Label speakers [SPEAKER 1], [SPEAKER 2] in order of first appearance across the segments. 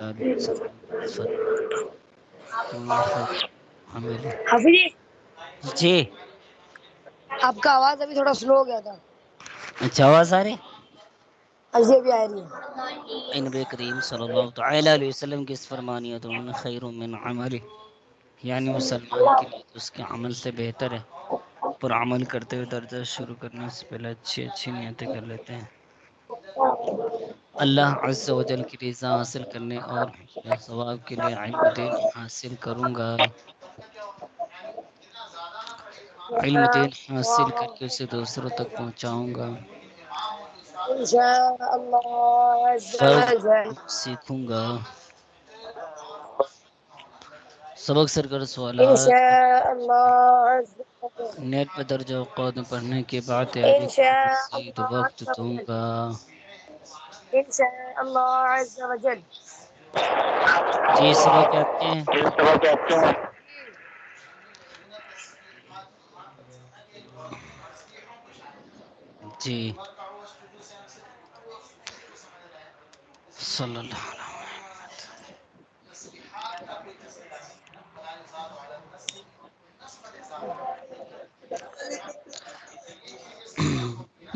[SPEAKER 1] آلہ وسلم کون خیر عمل.
[SPEAKER 2] حافظ جی
[SPEAKER 1] جی
[SPEAKER 2] آپ کا آواز ابھی تھوڑا سلو ہو گیا تھا.
[SPEAKER 1] اچھا آواز آ رہی.
[SPEAKER 2] ایسے بھی آ رہی ہے.
[SPEAKER 1] نبی کریم صلی اللہ تعالیٰ علیہ وسلم کی اس فرمانیت انہوں خیر من عمل، یعنی مسلمان کے لیے اس کے عمل سے بہتر ہے. پر عمل کرتے ہوئے درجہ شروع کرنے سے پہلے اچھی نیتیں کر لیتے ہیں. اللہ عز و جل کی رضا حاصل کرنے اور ثواب کے لیے علم دین حاصل کروں گا. علم دین حاصل کر کے اسے دوسروں تک پہنچاؤں گا.
[SPEAKER 2] انشاء اللہ عز و
[SPEAKER 1] فرض
[SPEAKER 2] جل.
[SPEAKER 1] سیکھوں گا. سبق سرکر سوالات
[SPEAKER 2] انشاء اللہ عز و جل.
[SPEAKER 1] نیٹ پہ درج اوقات میں پڑھنے کے بعد تیاری کو
[SPEAKER 2] انشاء
[SPEAKER 1] مزید
[SPEAKER 2] اللہ
[SPEAKER 1] وقت
[SPEAKER 2] عز و
[SPEAKER 1] دوں
[SPEAKER 2] جل.
[SPEAKER 1] گا.
[SPEAKER 2] انشاء اللہ عز و جل.
[SPEAKER 1] جی صبح کے آتے ہیں. جی صلی اللہ علیہ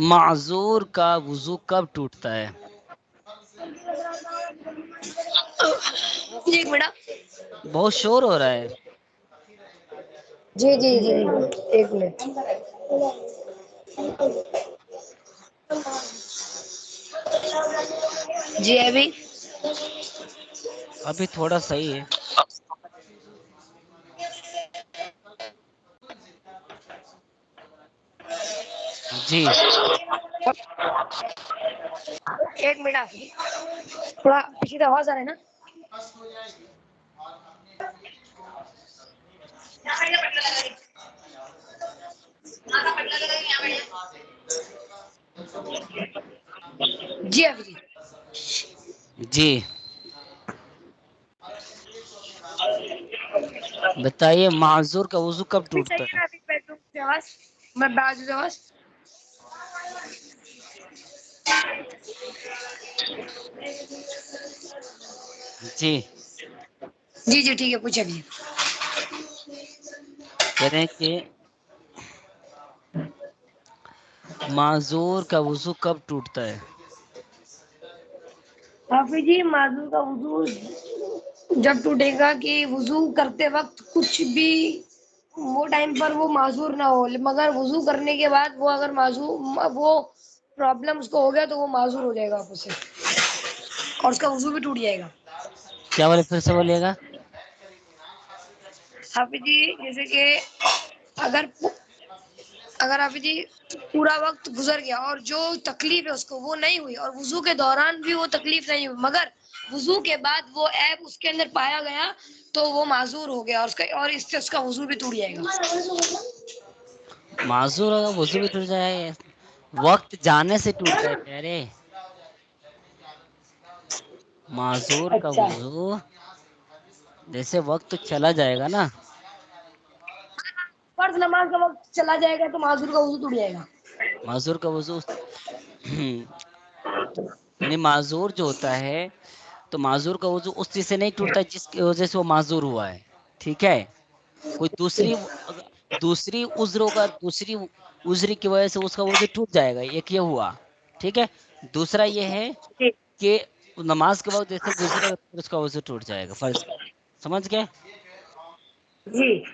[SPEAKER 1] معذور کا وضو کب ٹوٹتا ہے؟
[SPEAKER 2] ایک منٹ.
[SPEAKER 1] بہت شور ہو رہا ہے.
[SPEAKER 2] جی جی جی ایک منٹ. جی ابھی
[SPEAKER 1] ابھی تھوڑا صحیح ہے. جی
[SPEAKER 2] ایک منٹ تھوڑا پیچھے سے آواز آ رہا ہے نا. جی ابھی
[SPEAKER 1] جی بتائیے معذور کا وضو کب
[SPEAKER 2] ابھی
[SPEAKER 1] ٹوٹتا
[SPEAKER 2] صحیح ہے
[SPEAKER 1] ہے؟
[SPEAKER 2] نا. ابھی بیڈروم سے آواز میں باجو سے آواز.
[SPEAKER 1] جی
[SPEAKER 2] جی جی ٹھیک ہے پوچھے ابھی.
[SPEAKER 1] کہہ رہے ہیں کہ معذور کا وضو کب ٹوٹتا ہے؟
[SPEAKER 2] حافظ جی معذور کا وضو جب ٹوٹے گا کہ وضو کرتے وقت کچھ بھی وہ ٹائم پر وہ معذور نہ ہو، مگر وضو کرنے کے بعد وہ اگر معذور وہ پرابلم اس کو ہو گیا تو وہ معذور ہو جائے گا آپ سے اور اس کا وضو بھی ٹوٹ جائے گا.
[SPEAKER 1] کیا بولے پھر سے بولیے گا.
[SPEAKER 2] حافظ جی جیسے کہ اگر حافظ جی پورا وقت گزر گیا اور جو تکلیف ہے اس کو وہ نہیں ہوئی اور وضو کے دوران بھی وہ تکلیف نہیں ہوئی مگر وضو کے بعد وہ عیب اس کے اندر پایا گیا تو وہ معذور ہو گیا اور اس سے اس کا وضو بھی ٹوٹ جائے گا.
[SPEAKER 1] معذور ہوگا وضو بھی ٹوٹ جائے. وقت جانے سے ٹوٹتا ہے پیارے. معذور کا
[SPEAKER 2] اچھا
[SPEAKER 1] وضو جیسے وقت چلا جائے گا نا.
[SPEAKER 2] فرض نماز کا وقت چلا جائے گا تو معذور کا وضو ٹوٹ جائے گا.
[SPEAKER 1] معذور کا وضو یعنی معذور جو ہوتا ہے تو معذور کا وضو اس چیز سے نہیں ٹوٹتا جس کی وجہ سے وہ معذور ہوا ہے. ٹھیک ہے. کوئی دوسری عذروں کا دوسری عذری کی وجہ سے اس کا وضو ٹوٹ جائے گا. ایک یہ ہوا. ٹھیک ہے. دوسرا یہ ہے
[SPEAKER 2] جی
[SPEAKER 1] کہ نماز کے وقت جیسے گزرے گا پھر اس کا وضو ٹوٹ جائے گا. فرض سمجھ گئے.
[SPEAKER 2] جی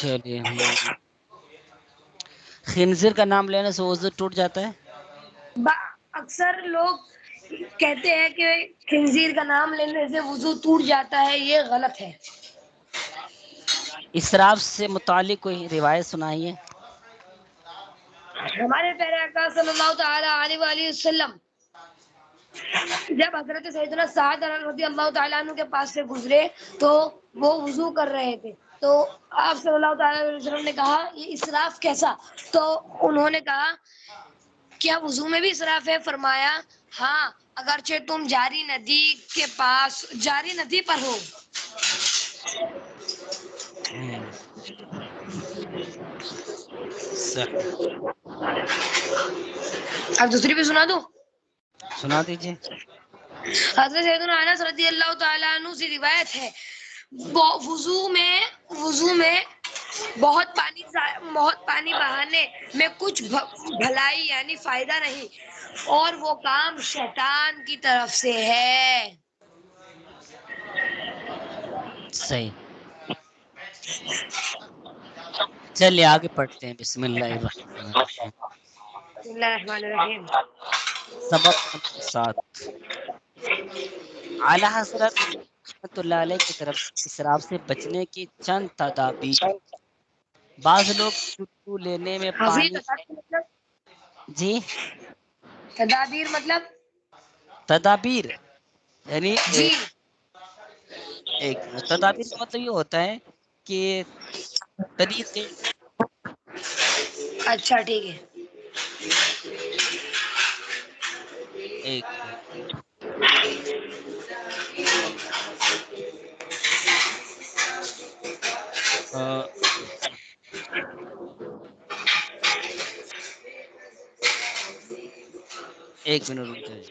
[SPEAKER 1] چلیے خنزیر کا نام لینے سے وضو ٹوٹ جاتا ہے.
[SPEAKER 2] اکثر لوگ کہتے ہیں کہ خنزیر کا نام لینے سے وضو ٹوٹ جاتا ہے، یہ غلط ہے.
[SPEAKER 1] اسراف سے متعلق کوئی روایت سنائیے.
[SPEAKER 2] ہمارے پیارے آقا صلی اللہ تعالی علیہ وآلہ وسلم جب حضرت سیدنا سعد رضی اللہ تعالیٰ عنہ کے پاس سے گزرے تو وہ وضو کر رہے تھے تو آپ صلی اللہ تعالی علیہ وسلم نے کہا یہ اسراف کیسا؟ تو انہوں نے کہا کیا وضو میں بھی اسراف ہے؟ فرمایا ہاں اگرچہ تم جاری ندی پر ہو.
[SPEAKER 1] صحیح.
[SPEAKER 2] اب دوسری بھی سنا دوں.
[SPEAKER 1] سنا دیجیے.
[SPEAKER 2] حضرت سیدنا انس رضی اللہ تعالیٰ عنہ سے روایت ہے وضو میں بہت پانی بہانے میں کچھ بھلائی یعنی فائدہ نہیں، اور وہ کام شیطان کی طرف سے ہے.
[SPEAKER 1] صحیح. چلیے آگے پڑھتے ہیں. بسم اللہ الرحمن الرحیم.
[SPEAKER 2] بسم اللہ الرحمن الرحیم.
[SPEAKER 1] سبق نمبر 7. اعلی حضرت رحمۃ اللہ علیہ کی طرف سے اسراف سے بچنے کی چند تدابیر. بعض لوگ چٹو لینے میں
[SPEAKER 2] حفیظ
[SPEAKER 1] پانی.
[SPEAKER 2] مطلب
[SPEAKER 1] جی
[SPEAKER 2] تدابیر مطلب
[SPEAKER 1] تدابیر یعنی
[SPEAKER 2] جی
[SPEAKER 1] ایک تدابیر کا مطلب یہ ہوتا ہے کہ طریقے.
[SPEAKER 2] اچھا ٹھیک ہے.
[SPEAKER 1] ایک ایک منٹ رک جائیے.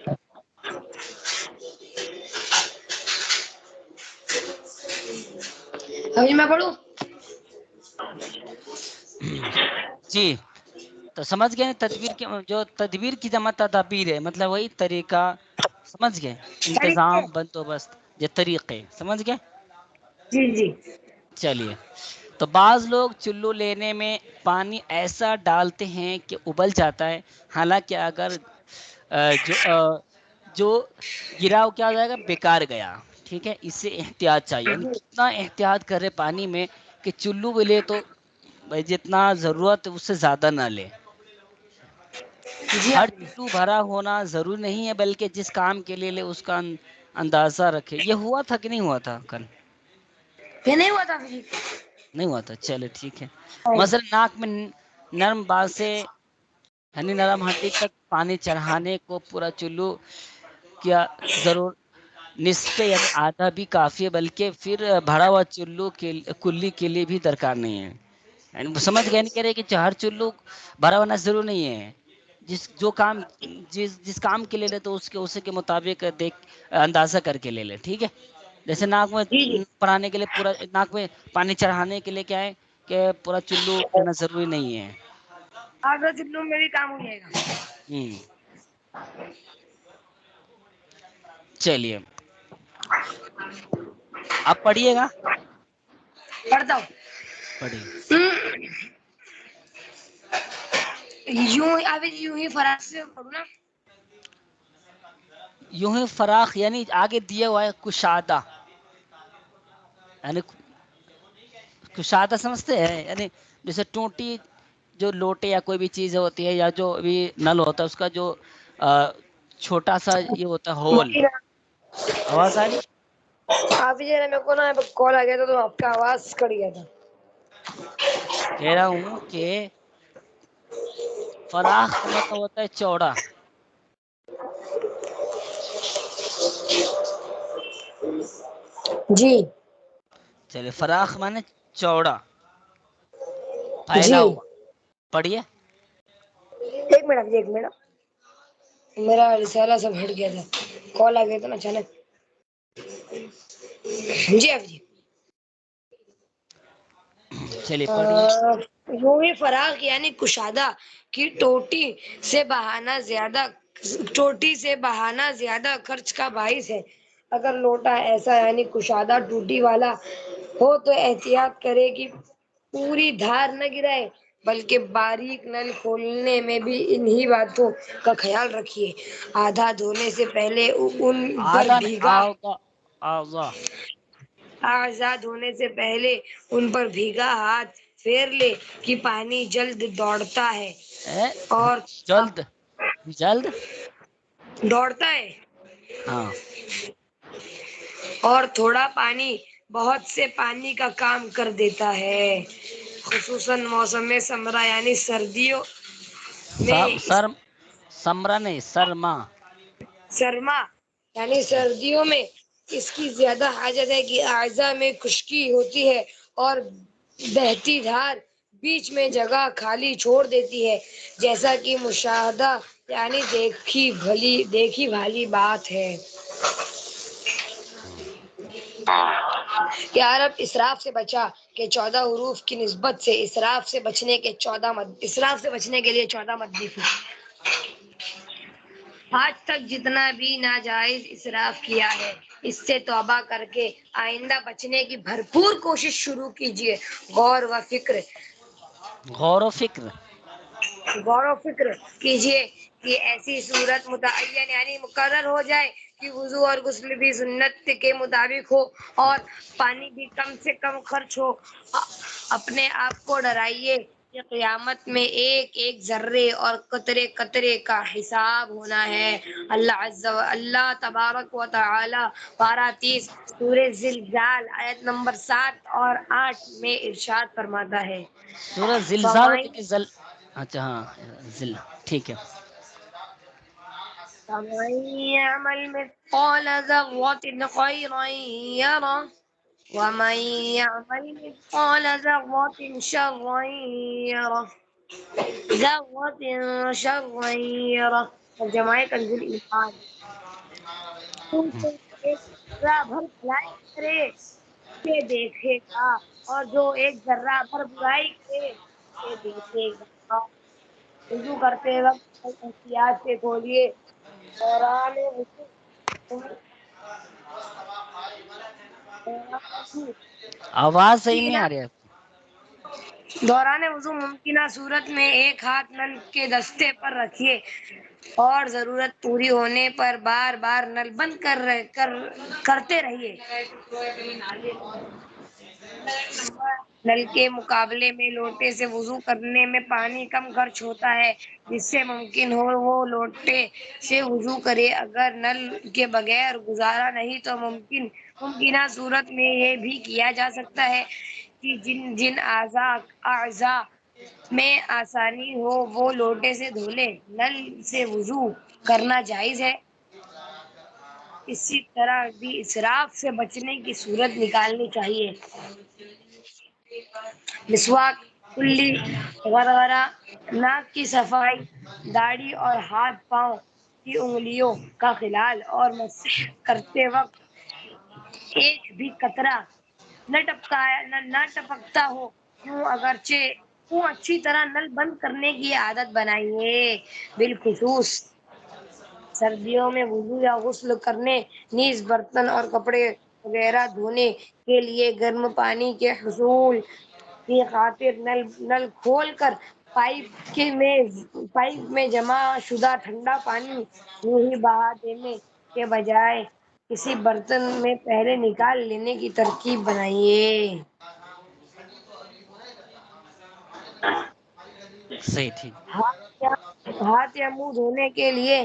[SPEAKER 2] ابھی میں پڑھوں.
[SPEAKER 1] جی تو سمجھ گئے تدبیر کی جو تدبیر کی جمع تدابیر ہے مطلب وہی طریقہ. سمجھ گئے
[SPEAKER 2] طریقے.
[SPEAKER 1] انتظام بندوبست یہ طریقے. سمجھ گئے.
[SPEAKER 2] جی جی.
[SPEAKER 1] چلیے تو بعض لوگ چلو لینے میں پانی ایسا ڈالتے ہیں کہ ابل جاتا ہے، حالانکہ اگر جو گرا وہ کیا ہو جائے گا بیکار گیا. ٹھیک ہے. اس سے احتیاط چاہیے. یعنی کتنا احتیاط کرے پانی میں کہ چلو بھی لے تو بھائی جتنا ضرورت ہے اس سے زیادہ نہ لے.
[SPEAKER 2] جی
[SPEAKER 1] ہر
[SPEAKER 2] آپ جی.
[SPEAKER 1] چلو بھرا ہونا ضروری نہیں ہے بلکہ جس کام کے لیے لے اس کا اندازہ رکھے. یہ ہوا تھا کہ نہیں ہوا تھا کل؟
[SPEAKER 2] یہ نہیں ہوا تھا ابھی.
[SPEAKER 1] نہیں ہوا تھا. چلے ٹھیک ہے. مثلا ناک میں نرم بات سے یعنی نرم ہڈی تک پانی چڑھانے کو پورا چلو کیا ضرور نصف یعنی آدھا بھی کافی ہے، بلکہ پھر بھرا ہوا چلو کلی کے لیے بھی درکار نہیں ہے. یعنی سمجھ گئے نہیں کہہ رہے کہ ہر چلو بھرا ہونا ضرور نہیں ہے. جس کام کے لے لے تو اس کے مطابق دیکھ اندازہ کر کے لے لے. ٹھیک ہے. جیسے ناک میں
[SPEAKER 2] جی جی.
[SPEAKER 1] پڑھانے کے لیے پورا ناک میں پانی چڑھانے کے لیے کیا ہے کہ پورا چلو لینا ضروری نہیں ہے.
[SPEAKER 2] آدھا چلو میں بھی کام ہو جائے گا.
[SPEAKER 1] ہوں چلیے آپ پڑھیے گا.
[SPEAKER 2] پڑھتا ہوں.
[SPEAKER 1] پڑھیے.
[SPEAKER 2] یوں ہی فراز سے پڑھوں نا.
[SPEAKER 1] یوں ہی فراخ یعنی آگے دیا ہوا ہے کشادہ. یعنی کشادہ سمجھتے ہیں یعنی جیسے ٹوٹی جو لوٹے یا کوئی بھی چیز ہوتی ہے یا جو بھی نل ہوتا ہے اس کا جو چھوٹا سا یہ ہوتا ہے ہول. آواز آ رہی؟
[SPEAKER 2] آپ ہی میرے کو نا کال آ گیا تھا تو آپ کا آواز کٹ گیا تھا.
[SPEAKER 1] کہہ رہا ہوں کہ فراخ کا مطلب ہوتا ہے چوڑا.
[SPEAKER 2] جی
[SPEAKER 1] چلیے فراخ مانے چوڑا
[SPEAKER 2] جی.
[SPEAKER 1] پھیلا ہوا. پڑھیے.
[SPEAKER 2] ایک منٹ میرا رسالہ سب ہٹ گیا تھا. کال آ گیا تھا نا اچانک. جی آپ جی.
[SPEAKER 1] چلیے پڑھیے.
[SPEAKER 2] یوں ہی فراخ یعنی کشادہ کی ٹوٹی سے بہانا زیادہ خرچ کا باعث ہے. اگر لوٹا ایسا یعنی کشادہ ٹوٹی والا ہو تو احتیاط کرے کہ پوری دھار نہ گرائے، بلکہ باریک نل کھولنے میں بھی انہی باتوں کا خیال رکھیے. آدھا دھونے سے پہلے ان پر
[SPEAKER 1] آدھا نہیں
[SPEAKER 2] بھیگا
[SPEAKER 1] آگا آغا
[SPEAKER 2] آزاد ہونے سے پہلے ان پر بھیگا ہاتھ پھیر لے کہ پانی جلد دوڑتا ہے اور
[SPEAKER 1] جلد
[SPEAKER 2] دوڑتا ہے
[SPEAKER 1] ہاں
[SPEAKER 2] اور تھوڑا پانی بہت سے پانی کا کام کر دیتا ہے. خصوصاً موسم سرما یعنی سردیوں میں
[SPEAKER 1] سمرا نہیں سرما.
[SPEAKER 2] سرما یعنی سردیوں میں اس کی زیادہ حاجت ہے کہ اعضاء میں خشکی ہوتی ہے اور بہتی دھار بیچ میں جگہ خالی چھوڑ دیتی ہے، جیسا کہ مشاہدہ یعنی دیکھی بھالی بات ہے۔ یا رب اسراف سے بچا کہ 14 حروف کی نسبت سے اسراف سے بچنے کے لیے 14 مد لکھی۔ آج تک جتنا بھی ناجائز اسراف کیا ہے اس سے توبہ کر کے آئندہ بچنے کی بھرپور کوشش شروع کیجیے۔ غور و فکر کیجیے کہ ایسی صورت متعین یعنی مقرر ہو جائے کہ وضو اور غسل بھی سنت کے مطابق ہو اور پانی بھی کم سے کم خرچ ہو۔ اپنے آپ کو ڈرائیے کہ قیامت میں ایک ایک ذرے اور قطرے قطرے کا حساب ہونا ہے۔ اللہ تبارک و تعالی پارہ 30 سورہ زلزال آیت نمبر 7 اور 8 میں ارشاد فرماتا ہے،
[SPEAKER 1] سورہ زلزال
[SPEAKER 2] فَمَن
[SPEAKER 1] ہوتی کہ اچھا ہاں ٹھیک ہے۔
[SPEAKER 2] فَمَن يَعْمَلْ مِثْقَالَ ذَرَّةٍ خَيْرًا يَرَهُ وَمَن يَعْمَلْ مِثْقَالَ ذَرَّةٍ شَرًّا يَرَهُ۔ ترجمہ کنز ایمان۔ تو ایک ذرہ بھر بھلائی کرے اسے دیکھے گا، اور جو ایک ذرہ بھر برائی کرے اسے دیکھے گا۔ وضو کرتے وقت احتیاط سے کھولیے۔ دوران وضو
[SPEAKER 1] آواز صحیح نہیں آ رہی ہے آپ
[SPEAKER 2] ممکنہ صورت میں ایک ہاتھ نل کے دستے پر رکھیے اور ضرورت پوری ہونے پر بار بار نل بند کرتے رہیے۔ نل کے مقابلے میں لوٹے سے وضو کرنے میں پانی کم خرچ ہوتا ہے، جس سے ممکن ہو وہ لوٹے سے وضو کرے۔ اگر نل کے بغیر گزارا نہیں تو ممکنہ صورت میں یہ بھی کیا جا سکتا ہے کہ جن اعضاء میں آسانی ہو وہ لوٹے سے دھو لے۔ نل سے وضو کرنا جائز ہے۔ اسی طرح بھی اسراف سے بچنے کی صورت نکالنی چاہیے۔ مسواک، کلی، غرغرہ، ناک کی صفائی، داڑھی اور ہاتھ پاؤں کی انگلیوں کا خلال اور مسح کرتے وقت ایک بھی قطرہ نہ ٹپکتا ہو یوں اچھی طرح نل بند کرنے کی عادت بنائیے۔ بالخصوص سردیوں میں وضو یا غسل کرنے نیز برتن اور کپڑے وغیرہ دھونے کے لیے گرم پانی کے حصول کی خاطر نل کھول کر پائپ میں جمع شدہ ٹھنڈا پانی یوں ہی بہا دینے کے بجائے کسی برتن میں پہلے نکال لینے کی ترکیب بنائیے۔
[SPEAKER 1] صحیح ٹھیک۔
[SPEAKER 2] ہاتھ یا منہ دھونے کے لیے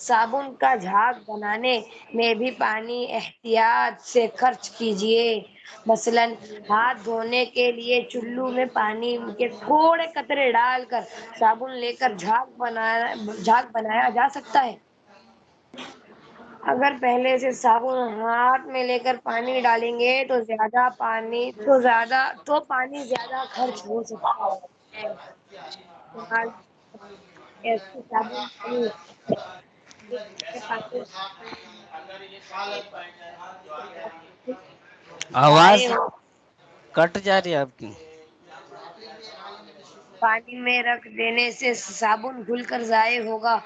[SPEAKER 2] صابن کا جھاگ بنانے میں بھی پانی احتیاط سے خرچ کیجیے۔ مثلاً ہاتھ دھونے کے لیے چلو میں پانی کے تھوڑے قطرے ڈال کر صابن لے کر جھاگ بنایا جا سکتا ہے۔ اگر پہلے سے صابن ہاتھ میں لے کر پانی ڈالیں گے تو پانی زیادہ خرچ ہو سکتا ہے۔ ایسے صابن پانی
[SPEAKER 1] آواز
[SPEAKER 2] ضائع ہو
[SPEAKER 1] کٹ جا رہی ہے آپ کی۔
[SPEAKER 2] پانی میں رکھ دینے سے صابن گھل کر ضائع ہوگا۔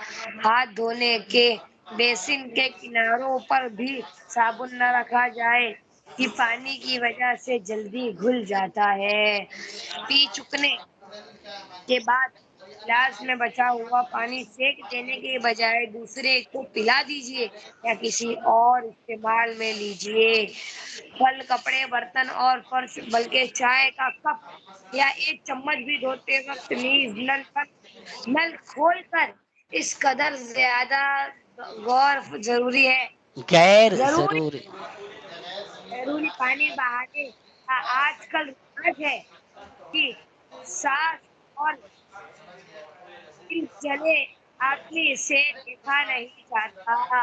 [SPEAKER 2] ہاتھ دھونے کے بیسن کے کناروں پر بھی صابن نہ رکھا جائے کہ پانی کی وجہ سے جلدی گھل جاتا ہے۔ پی چکنے کے بعد گلاس میں بچا ہوا پانی پھینک دینے کے بجائے دوسرے کو پلا دیجیے یا کسی اور استعمال میں لیجیے۔ پھل، کپڑے، برتن اور فرش بلکہ چائے کا کپ یا ایک چمچ بھی دھوتے وقت نیز نل کھول کر اس قدر زیادہ غور ضروری ہے
[SPEAKER 1] غیر
[SPEAKER 2] ضروری
[SPEAKER 1] ضروری
[SPEAKER 2] ضروری پانی بہانے کا آج کل رواج ہے کہ سانس اور چلے آدمی سے دیکھا نہیں جاتا۔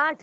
[SPEAKER 2] 8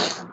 [SPEAKER 2] السلام.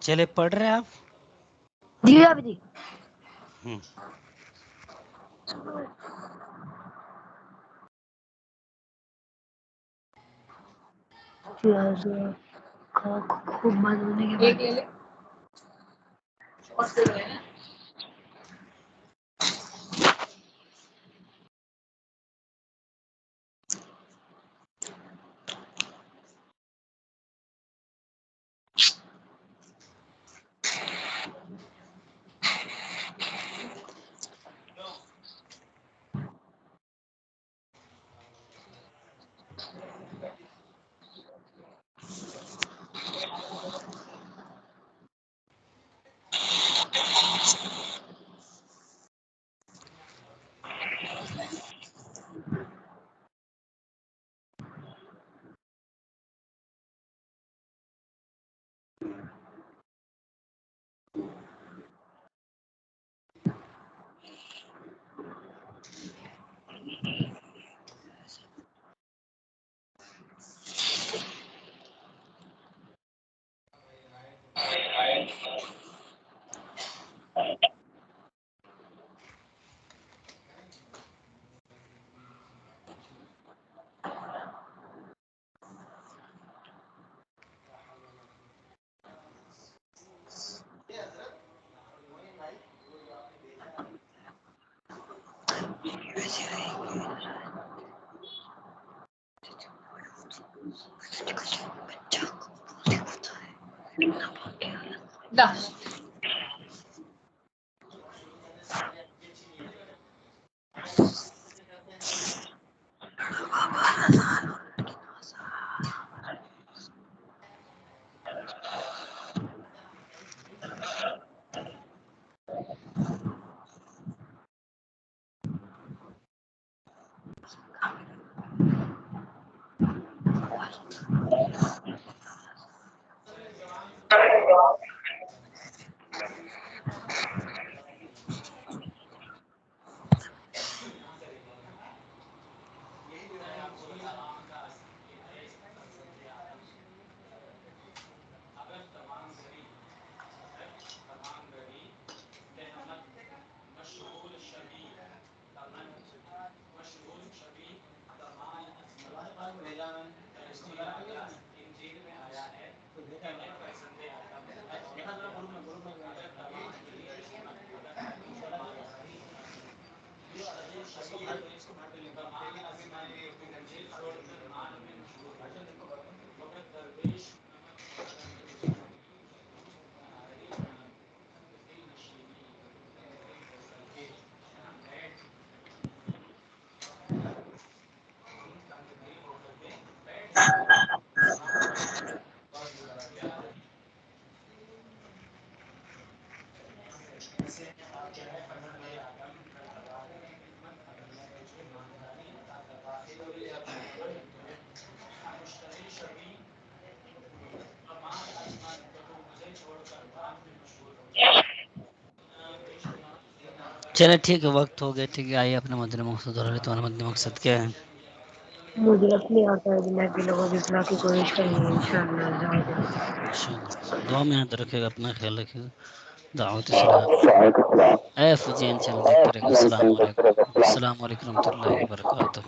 [SPEAKER 1] چلے پڑھ رہے ہیں آپ؟
[SPEAKER 2] جی آپ جی. خوب بند ہونے کے بعد
[SPEAKER 1] چلے ٹھیک ہے، وقت ہو گیا، ٹھیک ہے. آئیے اپنے مدنی مقصد اور تو مدنی مقصد کیا ہے؟
[SPEAKER 2] مجھے اپنے آتا ہے جنہیں کے لوگوں کی اصلاح کی کوشش کرنی ہے انشاءاللہ.
[SPEAKER 1] دعا میں یاد رکھے گا، اپنا خیال رکھے گا. دعوت اسلام ایف جین چینل دیکھتے رہے گا. السلام علیکم، السلام علیکم ورحمۃ اللہ وبرکاتہ.